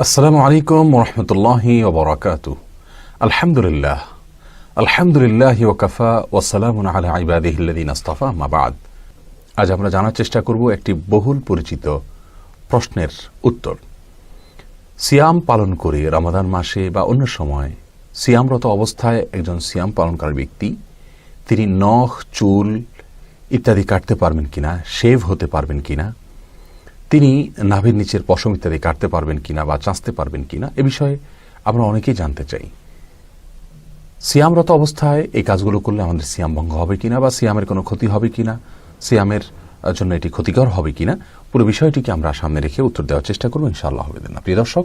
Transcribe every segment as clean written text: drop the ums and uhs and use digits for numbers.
আসসালামু আলাইকুম ওয়া রাহমাতুল্লাহি ওয়া বারাকাতুহু। আলহামদুলিল্লাহি ওয়া কাফা ওয়া সালামুন আলা ইবাদিহিল্লাযিনা ইসতাফা, আম্মা বা'দ। আজ আমরা জানার চেষ্টা করব একটি বহুল পরিচিত প্রশ্নের উত্তর। সিয়াম পালন করে রমাদান মাসে বা অন্য সময় সিয়ামরত অবস্থায় একজন সিয়াম পালনকারী ব্যক্তি তিনি নখ, চুল ইত্যাদি কাটতে পারবেন কিনা, শেভ হতে পারবেন কিনা, তিনি নাভির নিচের পশম ইত্যাদি কাটতে পারবেন কিনা বা চাঁচতে পারবেন কিনা, এ বিষয়ে আমরা অনেকেই জানতে চাই। সিয়ামরত অবস্থায় এই কাজগুলো করলে আমাদের সিয়াম ভঙ্গ হবে কিনা বা সিয়ামের কোনো ক্ষতি হবে কিনা, সিয়ামের জন্য এটি ক্ষতিকর হবে কিনা, পুরো বিষয়টিকে আমরা সামনে রেখে উত্তর দেওয়ার চেষ্টা করব ইনশাআল্লাহ। প্রিয় দর্শক,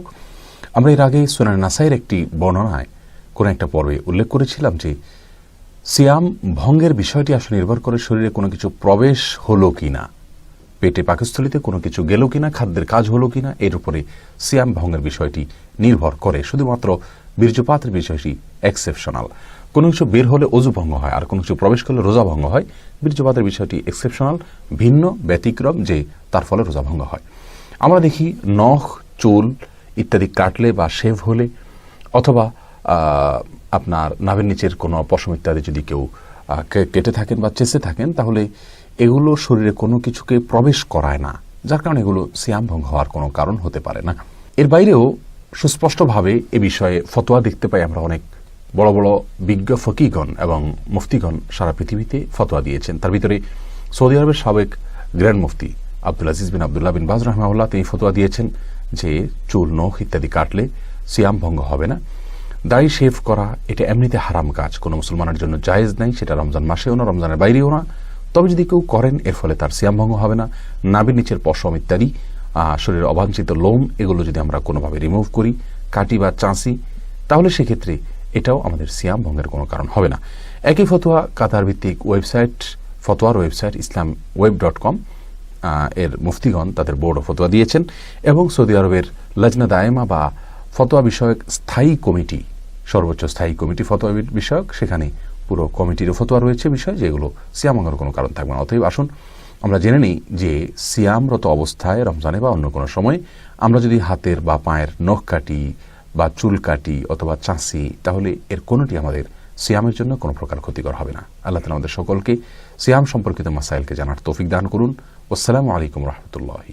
আমরা এর আগে সুনান নাসাইর একটি বর্ণনায় কোনো একটা পর্বে উল্লেখ করেছিলাম যে সিয়াম ভঙ্গের বিষয়টি আসলে নির্ভর করে শরীরে কোনো কিছু প্রবেশ হলো কিনা, পেটে পাকস্থলিতে কোনো কিছু গেল কিনা, খাদ্যের কাজ হলো কিনা, এর উপরে সিয়াম ভঙ্গের বিষয়টি নির্ভর করে। শুধুমাত্র বীর্যপাতের বিষয়টি এক্সেপশনাল। কোনো কিছু বের হলে অজু ভঙ্গ হয়, আর কোনো কিছু প্রবেশ করলে রোজা ভঙ্গ হয়। বীর্যপাতের বিষয়টি এক্সেপশনাল, ভিন্ন, ব্যতিক্রম, যে তার ফলে রোজা ভঙ্গ হয়। আমরা দেখি নখ, চুল ইত্যাদি কাটলে বা শেভ হলে, অথবা আপনার নাভির নিচের কোনো পশম ইত্যাদি যদি কেউ কেটে থাকেন বা চেঁচে থাকেন, তাহলে এগুলো শরীরে কোনো কিছুকে প্রবেশ করায় না, যার কারণে এগুলো সিয়াম ভঙ্গ হওয়ার কোনো কারণ হতে পারে না। এর বাইরেও সুস্পষ্টভাবে এ বিষয়ে ফতোয়া দেখতে পাই আমরা। অনেক বড় বড় বিজ্ঞ ফকিগণ এবং মুফতিগণ সারা পৃথিবীতে ফতোয়া দিয়েছেন। তার ভিতরে সৌদি আরবের সাবেক গ্র্যান্ড মুফতি আব্দুল আজিজ বিন আব্দুল্লাহ বিন বাজ রাহমাহুল্লাহ তিনি ফতোয়া দিয়েছেন যে চুল, নখ ইত্যাদি কাটলে সিয়াম ভঙ্গ হবে না। দাড়ি শেভ করা এটা এমনিতে হারাম কাজ, কোনো মুসলমানের জন্য জায়েজ নাই, সেটা রমজান মাসেও না, রমজানের বাইরেও না। তবে যদি কেউ করেন এর ফলে তার সিয়াম ভঙ্গ হবে না। নাভির নিচের পশম ইত্যাদি শরীরের অবাঞ্ছিত লোম, এগুলো যদি আমরা কোনোভাবে রিমুভ করি, কাটি বা চাঁচি, তাহলে সেক্ষেত্রে এটাও আমাদের সিয়াম ভঙ্গের কোনো কারণ হবে না। একই ফতোয়া কাতার ভিত্তিক ওয়েবসাইট, ফতোয়ার ওয়েবসাইট islamweb.com এর মুফতিগণ তাদের বোর্ড অফ ফতোয়া দিয়েছেন, এবং সৌদি আরবের লজনা দায়েমা বা ফতোয়া বিষয়ক স্থায়ী কমিটি, সর্বোচ্চ স্থায়ী কমিটি ফতোয়া বিষয়ক, সেখানে পুরো কমিটিরও ফতোয়া রয়েছে বিষয় যেগুলো সিয়াম ভঙ্গের কোনো কারণ থাকবে না। অতএব আসুন আমরা জেনে নিই যে সিয়ামরত অবস্থায় রমজানে বা অন্য কোনো সময় আমরা যদি হাতের বা পায়ের নখ কাটি বা চুল কাটি অথবা চাঁচি, তাহলে এর কোনোটি আমাদের সিয়ামের জন্য কোনো প্রকার ক্ষতিকর হবে না। আল্লাহ তাআলা আমাদের সকলকে সিয়াম সম্পর্কিত মাসাইলকে জানার তৌফিক দান করুন। আসসালামু আলাইকুম ওয়া রাহমাতুল্লাহি।